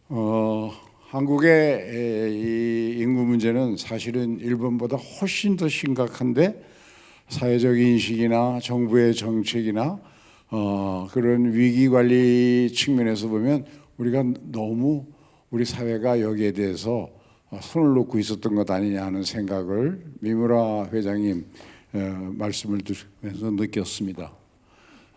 한국의 이 인구 문제는 사실은 일본보다 훨씬 더 심각한데 사회적 인식이나 정부의 정책이나 그런 위기 관리 측면에서 보면 우리가 너무 우리 사회가 여기에 대해서 손을 놓고 있었던 것 아니냐 하는 생각을 미무라 회장님 말씀을 들으면서 느꼈습니다.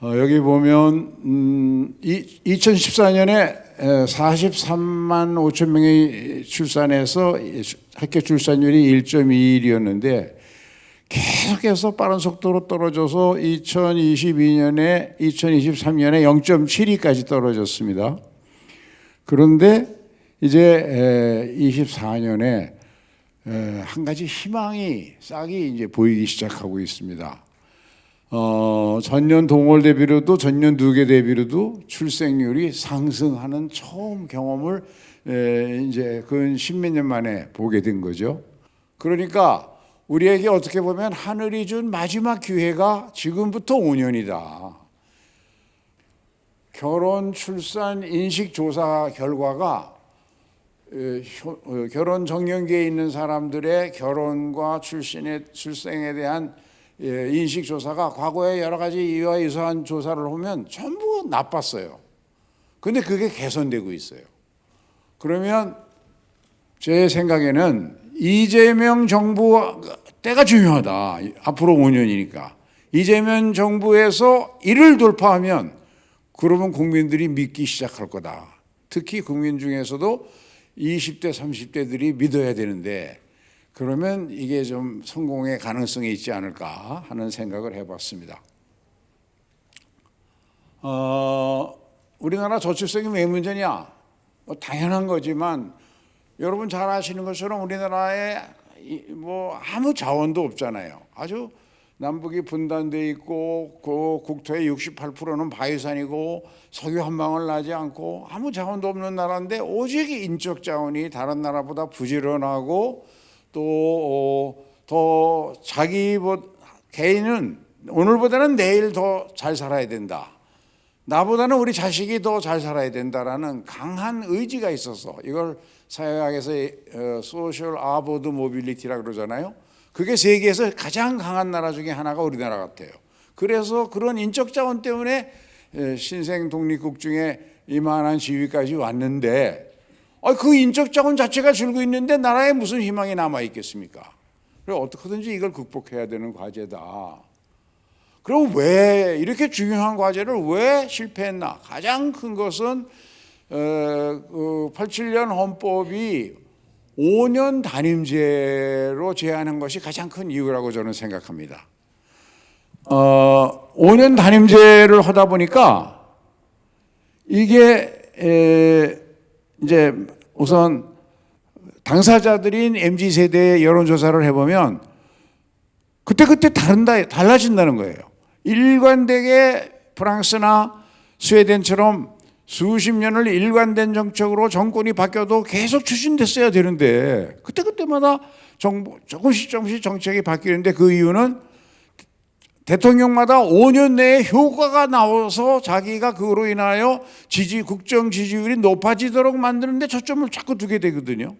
여기 보면 2014년에 43만 5천 명이 출산해서 학교 출산율이 1.21이었는데 계속해서 빠른 속도로 떨어져서 2023년에 0.72까지 떨어졌습니다. 그런데 이제 24년에 한 가지 희망이 싹이 이제 보이기 시작하고 있습니다. 전년 동월 대비로도 전년 두개 대비로도 출생률이 상승하는 처음 경험을 이제 근 십몇 년 만에 보게 된 거죠. 그러니까 우리에게 어떻게 보면 하늘이 준 마지막 기회가 지금부터 5년이다. 결혼, 출산, 인식 조사 결과가 결혼 정년기에 있는 사람들의 결혼과 출생에 대한 인식 조사가 과거에 여러 가지 이와 유사한 조사를 보면 전부 나빴어요. 근데 그게 개선되고 있어요. 그러면 제 생각에는 이재명 정부 때가 중요하다. 앞으로 5년이니까. 이재명 정부에서 이를 돌파하면 그러면 국민들이 믿기 시작할 거다. 특히 국민 중에서도 20대, 30대들이 믿어야 되는데 그러면 이게 좀 성공의 가능성이 있지 않을까 하는 생각을 해봤습니다. 우리나라 저출생이 왜 문제냐? 당연한 거지만 여러분 잘 아시는 것처럼 우리나라에 뭐 아무 자원도 없잖아요. 아주 남북이 분단돼 있고 그 국토의 68%는 바위산이고 석유 한 방울 나지 않고 아무 자원도 없는 나라인데 오직 인적 자원이 다른 나라보다 부지런하고 또 더 자기 개인은 오늘보다는 내일 더 잘 살아야 된다. 나보다는 우리 자식이 더 잘 살아야 된다라는 강한 의지가 있어서 이걸 사회학에서 소셜 아보드 모빌리티라고 그러잖아요. 그게 세계에서 가장 강한 나라 중에 하나가 우리나라 같아요. 그래서 그런 인적 자원 때문에 신생 독립국 중에 이만한 지위까지 왔는데 그 인적 자원 자체가 줄고 있는데 나라에 무슨 희망이 남아 있겠습니까? 그래서 어떻게든지 이걸 극복해야 되는 과제다. 그럼 왜 이렇게 중요한 과제를 왜 실패했나? 가장 큰 것은 87년 헌법이 5년 단임제로 제한한 것이 가장 큰 이유라고 저는 생각합니다. 5년 단임제를 하다 보니까 이게 이제 우선 당사자들인 MZ세대의 여론조사를 해보면 그때그때 달라진다는 거예요. 일관되게 프랑스나 스웨덴처럼 수십 년을 일관된 정책으로 정권이 바뀌어도 계속 추진됐어야 되는데 그때마다 조금씩 정책이 바뀌는데 그 이유는 대통령마다 5년 내에 효과가 나와서 자기가 그로 인하여 국정 지지율이 높아지도록 만드는데 초점을 자꾸 두게 되거든요.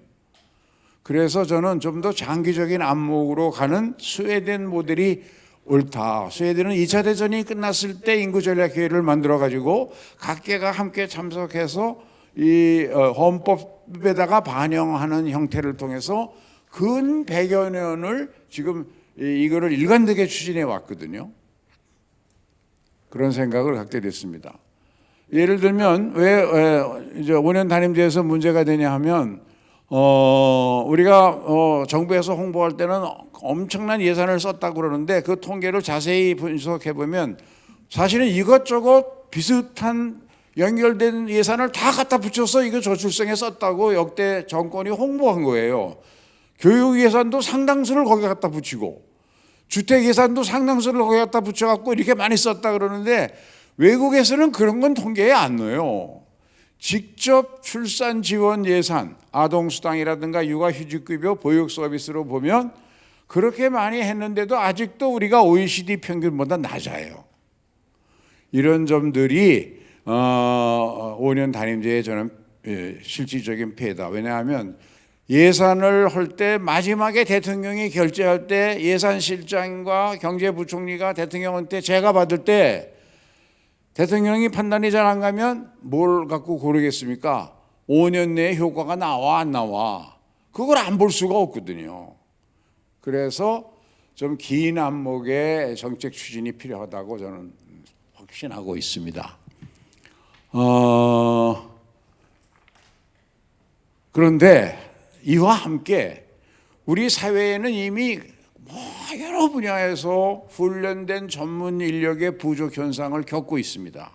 그래서 저는 좀 더 장기적인 안목으로 가는 스웨덴 모델이 옳다. 스웨덴은 2차 대전이 끝났을 때 인구전략회의를 만들어가지고 각계가 함께 참석해서 이 헌법에다가 반영하는 형태를 통해서 근 100여 년을 지금 이거를 일관되게 추진해 왔거든요. 그런 생각을 갖게 됐습니다. 예를 들면 왜 이제 5년 단임제에서 문제가 되냐 하면 우리가 정부에서 홍보할 때는 엄청난 예산을 썼다고 그러는데 그 통계를 자세히 분석해 보면 사실은 이것저것 비슷한 연결된 예산을 다 갖다 붙여서 이거 저출생에 썼다고 역대 정권이 홍보한 거예요. 교육 예산도 상당수를 거기 갖다 붙이고 주택 예산도 상당수를 거기 갖다 붙여갖고 이렇게 많이 썼다 그러는데 외국에서는 그런 건 통계에 안 넣어요. 직접 출산 지원 예산, 아동수당이라든가 육아휴직급여, 보육 서비스로 보면 그렇게 많이 했는데도 아직도 우리가 OECD 평균보다 낮아요. 이런 점들이 5년 단임제에 저는 실질적인 폐해다. 왜냐하면 예산을 할 때 마지막에 대통령이 결재할 때 예산실장과 경제부총리가 대통령한테 제가 받을 때 대통령이 판단이 잘 안 가면 뭘 갖고 고르겠습니까? 5년 내에 효과가 나와 안 나와? 그걸 안 볼 수가 없거든요. 그래서 좀 긴 안목의 정책 추진이 필요하다고 저는 확신하고 있습니다. 그런데 이와 함께 우리 사회에는 이미 여러 분야에서 훈련된 전문 인력의 부족 현상을 겪고 있습니다.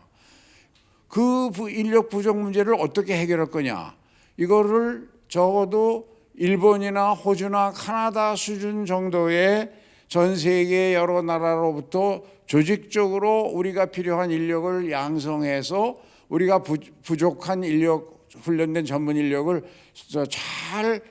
그 인력 부족 문제를 어떻게 해결할 거냐? 이거를 적어도 일본이나 호주나 카나다 수준 정도의 전 세계 여러 나라로부터 조직적으로 우리가 필요한 인력을 양성해서 우리가 부족한 인력, 훈련된 전문 인력을 잘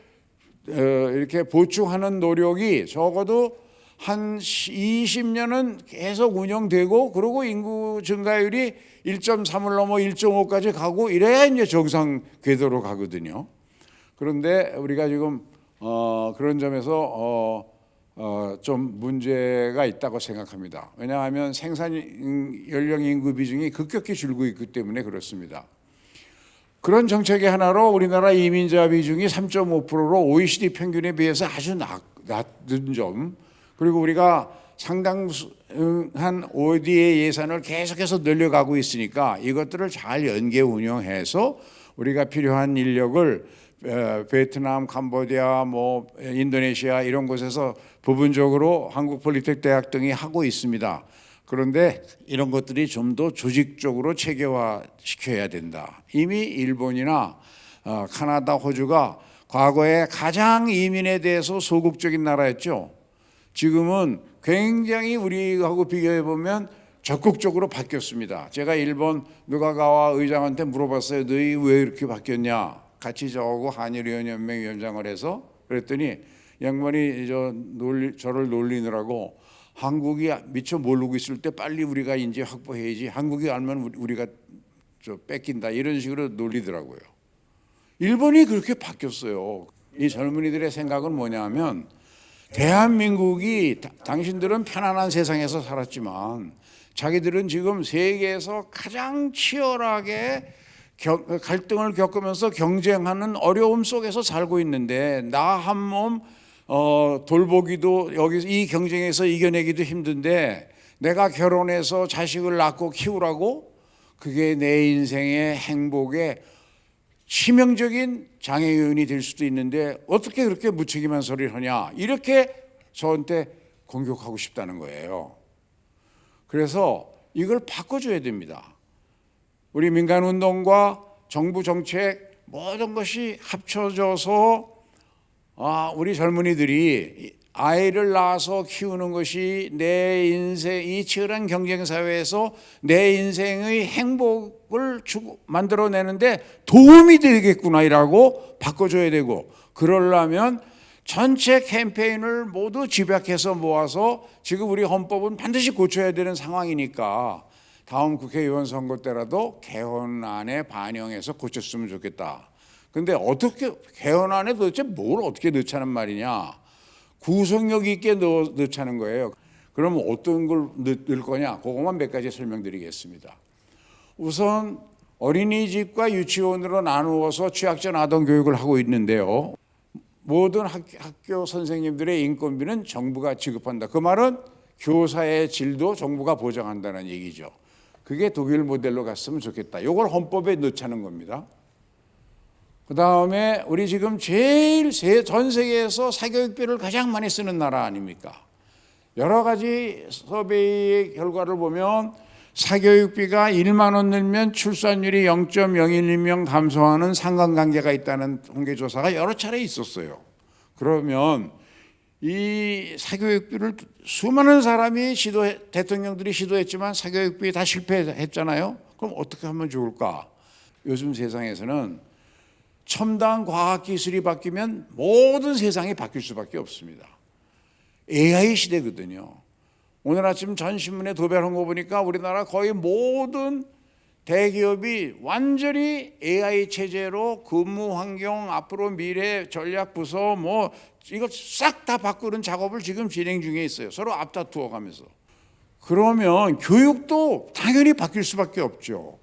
이렇게 보충하는 노력이 적어도 한 20년은 계속 운영되고, 그리고 인구 증가율이 1.3을 넘어 1.5까지 가고 이래야 이제 정상 궤도로 가거든요. 그런데 우리가 지금 그런 점에서 좀 문제가 있다고 생각합니다. 왜냐하면 생산 연령 인구 비중이 급격히 줄고 있기 때문에 그렇습니다. 그런 정책의 하나로 우리나라 이민자 비중이 3.5%로 OECD 평균에 비해서 아주 낮은 점, 그리고 우리가 상당한 ODA 예산을 계속해서 늘려가고 있으니까 이것들을 잘 연계 운영해서 우리가 필요한 인력을 베트남, 캄보디아, 인도네시아 이런 곳에서 부분적으로 한국 폴리텍 대학 등이 하고 있습니다. 그런데 이런 것들이 좀 더 조직적으로 체계화 시켜야 된다. 이미 일본이나 카나다, 호주가 과거에 가장 이민에 대해서 소극적인 나라였죠. 지금은 굉장히 우리하고 비교해 보면 적극적으로 바뀌었습니다. 제가 일본 누가가와 의장한테 물어봤어요. 너희 왜 이렇게 바뀌었냐? 같이 저하고 한일위원연맹 위원장을 해서 그랬더니 양반이 저를 놀리느라고 한국이 미처 모르고 있을 때 빨리 우리가 이제 확보해야지, 한국이 알면 우리가 뺏긴다, 이런 식으로 놀리더라고요. 일본이 그렇게 바뀌었어요. 이 젊은이들의 생각은 뭐냐면, 대한민국이 당신들은 편안한 세상에서 살았지만 자기들은 지금 세계에서 가장 치열하게 갈등을 겪으면서 경쟁하는 어려움 속에서 살고 있는데, 나 한 몸 돌보기도, 여기서 이 경쟁에서 이겨내기도 힘든데 내가 결혼해서 자식을 낳고 키우라고? 그게 내 인생의 행복에 치명적인 장애요인이 될 수도 있는데 어떻게 그렇게 무책임한 소리를 하냐, 이렇게 저한테 공격하고 싶다는 거예요. 그래서 이걸 바꿔줘야 됩니다. 우리 민간운동과 정부 정책 모든 것이 합쳐져서 우리 젊은이들이 아이를 낳아서 키우는 것이 내 인생, 이 치열한 경쟁사회에서 내 인생의 행복을 만들어내는데 도움이 되겠구나라고 바꿔줘야 되고, 그러려면 전체 캠페인을 모두 집약해서 모아서, 지금 우리 헌법은 반드시 고쳐야 되는 상황이니까 다음 국회의원 선거 때라도 개헌안에 반영해서 고쳤으면 좋겠다. 근데 어떻게 개헌안에 도대체 뭘 어떻게 넣자는 말이냐? 구속력 있게 넣자는 거예요. 그러면 어떤 걸 넣을 거냐? 그것만 몇 가지 설명드리겠습니다. 우선 어린이집과 유치원으로 나누어서 취약전 아동 교육을 하고 있는데요. 모든 학교 선생님들의 인건비는 정부가 지급한다. 그 말은 교사의 질도 정부가 보장한다는 얘기죠. 그게 독일 모델로 갔으면 좋겠다. 이걸 헌법에 넣자는 겁니다. 그 다음에 우리 지금 제일 전 세계에서 사교육비를 가장 많이 쓰는 나라 아닙니까? 여러 가지 서베이의 결과를 보면 사교육비가 1만 원 늘면 출산율이 0.012명 감소하는 상관관계가 있다는 통계조사가 여러 차례 있었어요. 그러면 이 사교육비를 수많은 사람이 대통령들이 시도했지만 사교육비 다 실패했잖아요. 그럼 어떻게 하면 좋을까? 요즘 세상에서는 첨단 과학기술이 바뀌면 모든 세상이 바뀔 수밖에 없습니다. AI 시대거든요. 오늘 아침 전 신문에 도배한 거 보니까 우리나라 거의 모든 대기업이 완전히 AI 체제로 근무 환경, 앞으로 미래 전략 부서 뭐 이거 싹 다 바꾸는 작업을 지금 진행 중에 있어요. 서로 앞다투어 가면서. 그러면 교육도 당연히 바뀔 수밖에 없죠.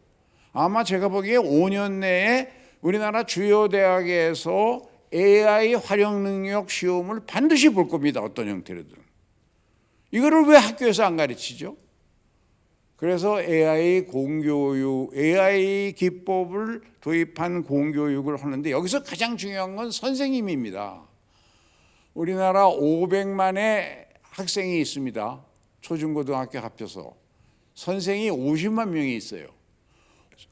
아마 제가 보기에 5년 내에 우리나라 주요 대학에서 AI 활용 능력 시험을 반드시 볼 겁니다. 어떤 형태로든. 이거를 왜 학교에서 안 가르치죠? 그래서 AI 공교육, AI 기법을 도입한 공교육을 하는데 여기서 가장 중요한 건 선생님입니다. 우리나라 500만의 학생이 있습니다. 초중고등학교 합쳐서. 선생이 50만 명이 있어요.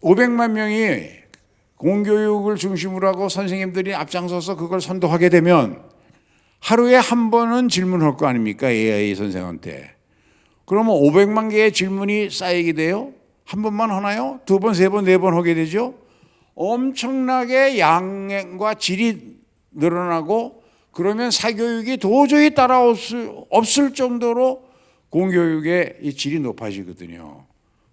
500만 명이 공교육을 중심으로 하고 선생님들이 앞장서서 그걸 선도하게 되면 하루에 한 번은 질문할 거 아닙니까? AI 선생한테. 그러면 500만 개의 질문이 쌓이게 돼요. 한 번만 하나요? 두 번, 세 번, 네 번 하게 되죠. 엄청나게 양과 질이 늘어나고 그러면 사교육이 도저히 따라올 수 없을 정도로 공교육의 이 질이 높아지거든요.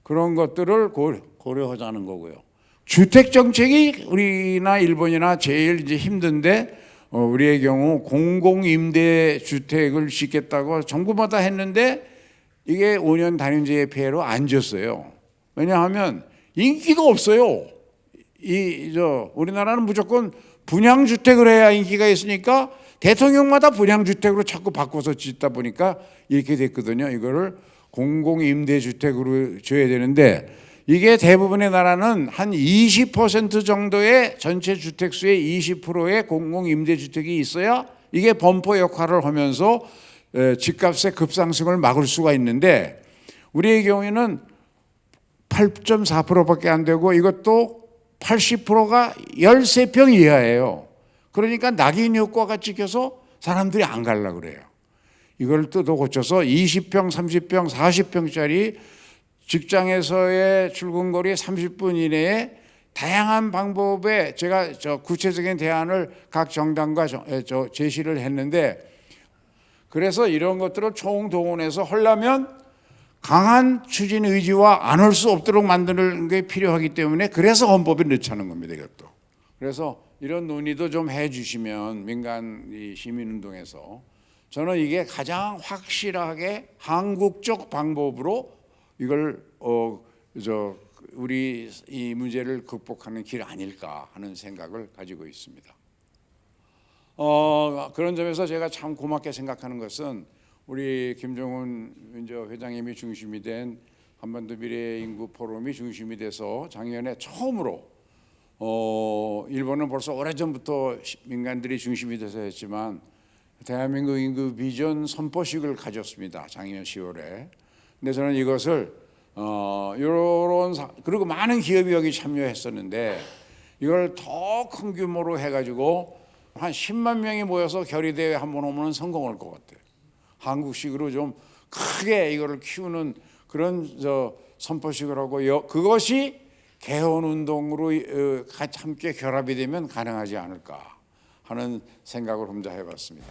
그런 것들을 고려하자는 거고요. 주택 정책이 우리나 일본이나 제일 이제 힘든데 우리의 경우 공공임대 주택을 짓겠다고 정부마다 했는데 이게 5년 단임제의 폐해로 안 졌어요. 왜냐하면 인기가 없어요. 우리나라는 무조건 분양주택을 해야 인기가 있으니까 대통령마다 분양주택으로 자꾸 바꿔서 짓다 보니까 이렇게 됐거든요. 이거를 공공임대주택으로 줘야 되는데 이게 대부분의 나라는 한 20% 정도의 전체 주택수의 20%의 공공임대주택이 있어야 이게 범퍼 역할을 하면서 집값의 급상승을 막을 수가 있는데 우리의 경우에는 8.4%밖에 안 되고 이것도 80%가 13평 이하예요. 그러니까 낙인 효과가 찍혀서 사람들이 안 가려고 그래요. 이걸 뜯어 고쳐서 20평, 30평, 40평짜리 직장에서의 출근거리 30분 이내에 다양한 방법에 제가 구체적인 대안을 각 정당과 제시를 했는데 그래서 이런 것들을 총동원해서 하려면 강한 추진 의지와 안 할 수 없도록 만드는 게 필요하기 때문에 그래서 헌법에 넣자는 겁니다. 이것도. 그래서 이런 논의도 좀 해주시면 민간 시민운동에서 저는 이게 가장 확실하게 한국적 방법으로 이걸 우리 이 문제를 극복하는 길 아닐까 하는 생각을 가지고 있습니다. 그런 점에서 제가 참 고맙게 생각하는 것은 우리 김정은 회장님이 중심이 된 한반도 미래 인구 포럼이 중심이 돼서 작년에 처음으로 일본은 벌써 오래전부터 민간들이 중심이 돼서 했지만 대한민국 인구 비전 선포식을 가졌습니다. 작년 10월에. 근데 저는 이것을 그리고 많은 기업이 여기 참여했었는데 이걸 더 큰 규모로 해가지고 한 10만 명이 모여서 결의대회 한번 오면 성공할 것 같아요. 한국식으로 좀 크게 이거를 키우는 그런 선포식을 하고 그것이 개헌운동으로 함께 결합이 되면 가능하지 않을까 하는 생각을 혼자 해봤습니다.